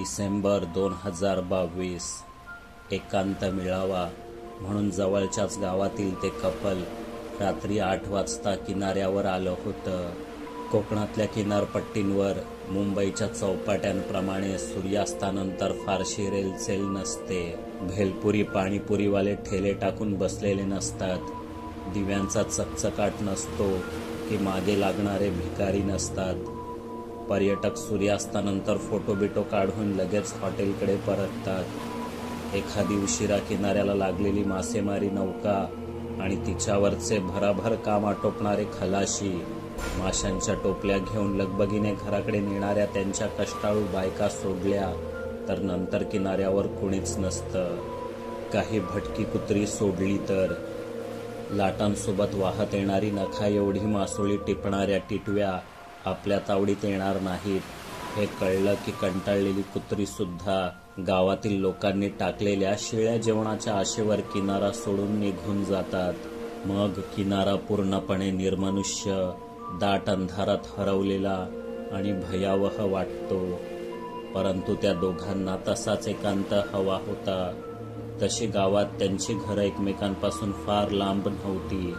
डिसेंबर 2022. एकांत मिळावा म्हणून जवळच्याच गावातील ते कपल रात्री 8 वाजता किनाऱ्यावर आलं होतं. कोकणातल्या किनारपट्टींवर मुंबईच्या चौपाट्यांप्रमाणे सूर्यास्तानंतर फारशी रेलचेल नसते. भेलपुरी पाणीपुरीवाले ठेले टाकून बसलेले नसतात. दिव्यांचा चकचकाट नसतो की मागे लागणारे भिकारी नसतात. पर्यटक सूर्यास्तानंतर फोटो बिटो काढून लगेच हॉटेलकडे परततात. एखादी उशिरा किनाऱ्याला लागलेली मासेमारी नौका आणि तिच्यावरचे भराभर काम आटोपणारे खलाशी माशांच्या टोपल्या घेऊन लगबगीने घराकडे नेणाऱ्या त्यांच्या कष्टाळू बायका सोडल्या तर नंतर किनाऱ्यावर कुणीच नसतं. काही भटकी कुत्री सोडली तर. लाटांसोबत वाहत येणारी नखा एवढी मासोळी टिपणाऱ्या टिटव्या आपल्या तावडीत येणार नाहीत हे कळलं की कंटाळलेली कुत्री सुद्धा गावातील लोकांनी टाकलेल्या शिळ्या जेवणाच्या आशेवर किनारा सोडून निघून जातात. मग किनारा पूर्णपणे निर्मनुष्य, दाट अंधारात हरवलेला आणि भयावह वाटतो. परंतु त्या दोघांना तसाच एकांत हवा होता. तशी गावात त्यांची घरं एकमेकांपासून फार लांब नव्हती,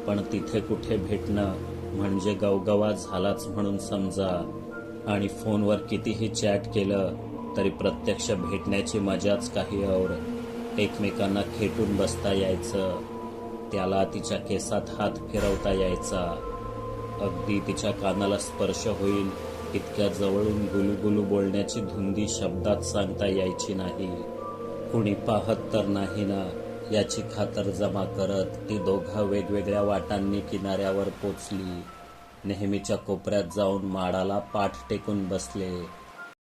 पण तिथे कुठे भेटणं म्हणजे गवगवा झालाच म्हणून समजा. आणि फोनवर कितीही चॅट केलं तरी प्रत्यक्ष भेटण्याची मजाच काही और. एकमेकांना खेटून बसता यायचं, त्याला तिच्या केसात हात फिरवता यायचा, अगदी तिच्या कानाला स्पर्श होईल इतक्या जवळून गुलुगुलू बोलण्याची धुंदी शब्दात सांगता यायची नाही. कुणी पाहत तर नाही ना याची खातरजमा करत ती दोघं वेगवेगळ्या वाटांनी किनाऱ्यावर पोचली. नेहमीच्या कोपऱ्यात जाऊन माडाला पाठ टेकून बसले.